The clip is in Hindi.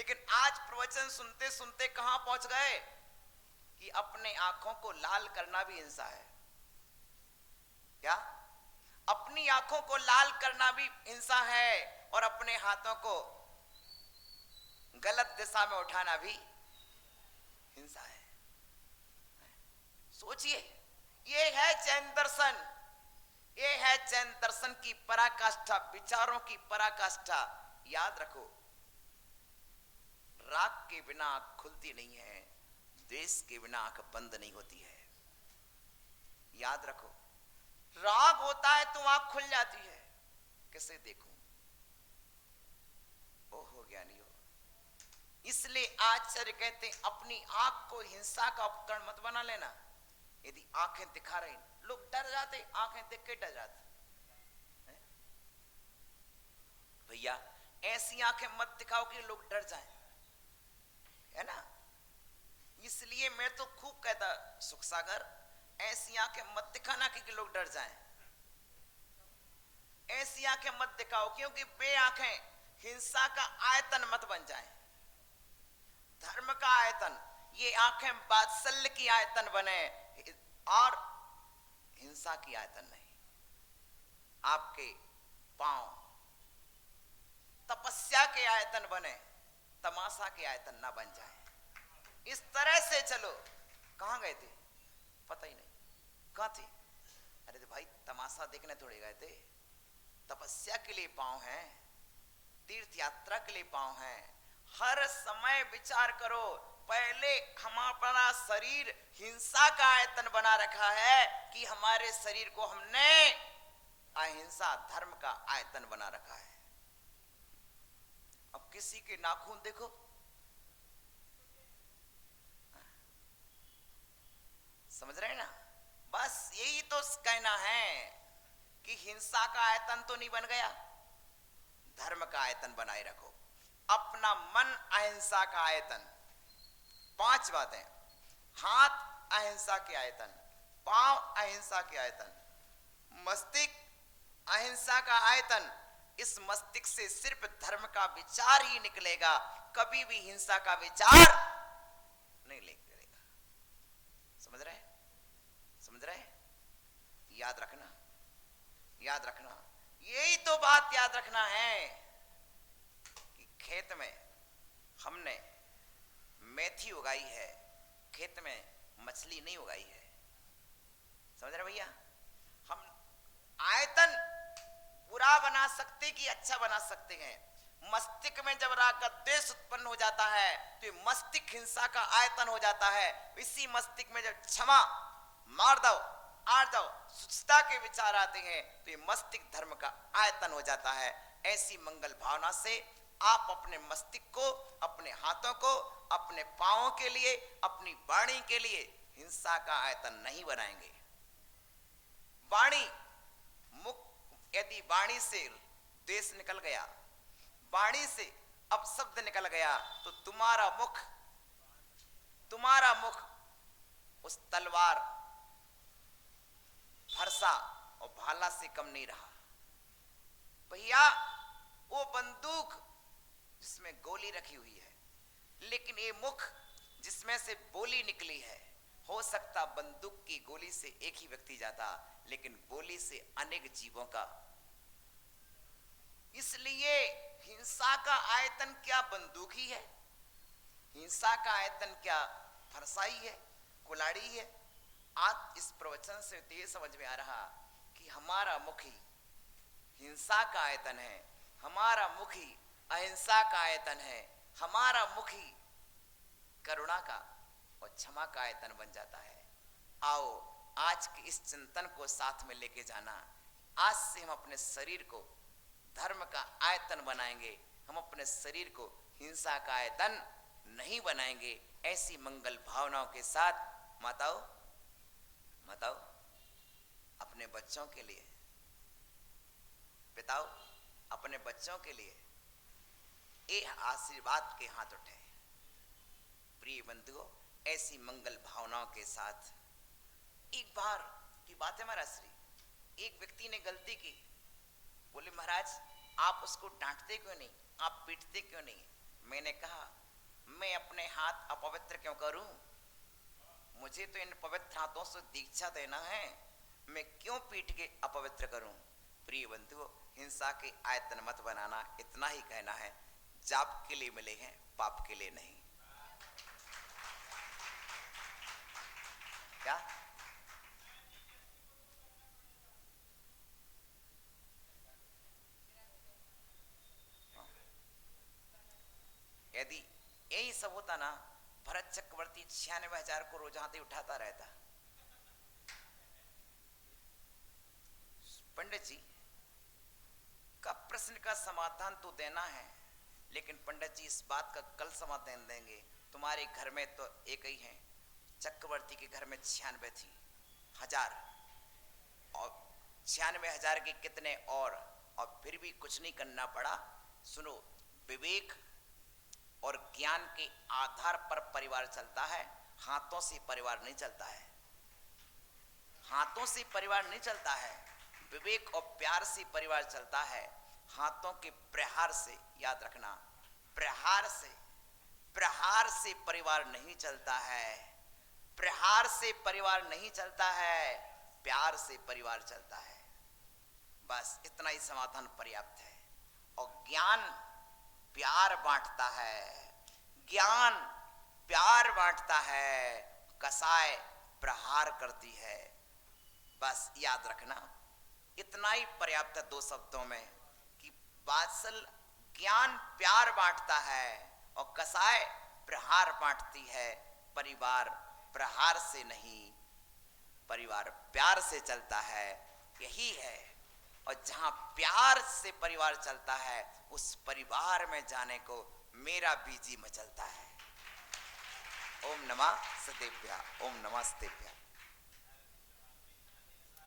लेकिन आज प्रवचन सुनते सुनते कहां पहुंच गए कि अपने आंखों को लाल करना भी हिंसा है। क्या? अपनी आंखों को लाल करना भी हिंसा है और अपने हाथों को गलत दिशा में उठाना भी हिंसा है। सोचिए, ये है जैन दर्शन, ये है जैन दर्शन की पराकाष्ठा, विचारों की पराकाष्ठा। याद रखो, राग के बिना आंख खुलती नहीं है, द्वेष के बिना आंख बंद नहीं होती है। याद रखो, राग होता है तो आंख खुल जाती है। किसे देखूं? ओहो ज्ञानी हो। इसलिए आचार्य कहते हैं अपनी आंख को हिंसा का उपकरण मत बना लेना। यदि आंखें दिखा रही, लोग डर जाते, आंखें देख के डर जाते। भैया ऐसी आंखें मत दिखाओ कि लोग डर जाएं, है ना। इसलिए मैं तो खूब कहता, सुख सागर ऐसी आंखें मत दिखाना कि लोग डर जाएं। ऐसी आंखें मत दिखाओ क्योंकि वे आंखें हिंसा का आयतन मत बन जाएं, धर्म का आयतन। ये आंखें वात्सल्य की आयतन बने और हिंसा की आयतन नहीं। आपके पांव तपस्या के आयतन बने, तमाशा के आयतन ना बन जाए। इस तरह से चलो। कहां गए थे? पता ही नहीं कहां थे। अरे तो भाई तमाशा देखने थोड़े गए थे, तपस्या के लिए पांव हैं, तीर्थ यात्रा के लिए पांव हैं। हर समय विचार करो, पहले हमारा शरीर हिंसा का आयतन बना रखा है कि हमारे शरीर को हमने अहिंसा धर्म का आयतन बना रखा है। अब किसी के नाखून देखो, समझ रहे हैं ना। बस यही तो कहना है कि हिंसा का आयतन तो नहीं बन गया, धर्म का आयतन बनाए रखो। अपना मन अहिंसा का आयतन। 5 बातें। हाथ अहिंसा के आयतन, पांव अहिंसा के आयतन, मस्तिष्क अहिंसा का आयतन। इस मस्तिष्क से सिर्फ धर्म का विचार ही निकलेगा, कभी भी हिंसा का विचार नहीं निकलेगा। समझ रहे? समझ रहे? याद रखना, याद रखना, यही तो बात याद रखना है कि खेत में हमने मेथी उगाई है, खेत में मछली नहीं उगाई है। समझ रहे भैया? हम आयतन बुरा बना सकते कि अच्छा बना सकते हैं। मस्तिष्क में जब राग का द्वेष उत्पन्न हो जाता है तो मस्तिष्क हिंसा का आयतन हो जाता है। इसी मस्तिष्क में जब क्षमा, मार दो, आर दो, शुचिता के विचार आते हैं तो ये मस्तिष्क धर्म का आयतन हो जाता है। ऐसी मंगल भावना से आप अपने मस्तिष्क को, अपने हाथों को, अपने पांवों के लिए, अपनी वाणी के लिए हिंसा का आयतन नहीं बनाएंगे। वाणी, मुख, यदि वाणी से द्वेष निकल गया, वाणी से अपशब्द निकल गया तो तुम्हारा मुख उस तलवार, फरसा और भाला से कम नहीं रहा। भैया वो बंदूक जिसमें गोली रखी हुई है, लेकिन ये मुख जिसमें से बोली निकली है, हो सकता बंदूक की गोली से एक ही व्यक्ति जाता, लेकिन बोली से अनेक जीवों का। इसलिए हिंसा का आयतन क्या बंदूक ही है? हिंसा का आयतन क्या फरसाई है, कुलाड़ी है? आज इस प्रवचन से तो ये समझ में आ रहा कि हमारा मुख ही हिंसा का आयतन है, हमारा मुख ही अहिंसा का आयतन है, हमारा मुख ही करुणा का और क्षमा का आयतन बन जाता है। आओ आज के इस चिंतन को साथ में लेके जाना। आज से हम अपने शरीर को धर्म का आयतन बनाएंगे, हम अपने शरीर को हिंसा का आयतन नहीं बनाएंगे। ऐसी मंगल भावनाओं के साथ माताओं अपने बच्चों के लिए, पिताओं अपने बच्चों के लिए ये आशीर्वाद के हाथ उठे। प्रिय बंधुओं, ऐसी मंगल भावनाओं के साथ एक बार की बात है महाराज श्री, एक व्यक्ति ने गलती की। बोले महाराज आप उसको डांटते क्यों नहीं, आप पीटते क्यों नहीं? मैंने कहा मैं अपने हाथ अपवित्र क्यों करूं, मुझे तो इन पवित्र हाथों से दीक्षा देना है, मैं क्यों पीठ के अपवित्र करूं। प्रिय बंधुओं, हिंसा के आयतन मत बनाना, इतना ही कहना है। जाप के लिए मिले हैं, पाप के लिए नहीं। क्या यदि यही सब होता ना, भरत चक्रवर्ती 96,000 को रोज हाथी उठाता रहता। पंडित जी का प्रश्न का समाधान तो देना है, लेकिन पंडित जी इस बात का कल समाधान देंगे। तुम्हारे घर में तो एक ही है, चक्रवर्ती के घर में 96,000 और 96,000 के कितने और फिर भी कुछ नहीं करना पड़ा। सुनो, विवेक और ज्ञान के आधार पर परिवार चलता है, हाथों से परिवार नहीं चलता है। हाथों से परिवार नहीं चलता है, विवेक और प्यार से परिवार चलता है। हाथों के प्रहार से, याद रखना, प्रहार से परिवार नहीं चलता है। प्रहार से परिवार नहीं चलता है, प्यार से परिवार चलता है। बस इतना ही समाधान पर्याप्त है। और ज्ञान प्यार बांटता है, ज्ञान प्यार बांटता है, कसाय प्रहार करती है। बस याद रखना, इतना ही पर्याप्त है 2 शब्दों में कि वात्सल ज्ञान प्यार बांटता है और कसाय प्रहार बांटती है। परिवार प्रहार से नहीं, परिवार प्यार से चलता है, यही है। और जहां प्यार से परिवार चलता है, उस परिवार में जाने को मेरा बीजी मचलता है। ओम नमः सतेभ्यः, ओम नमः सतेभ्यः।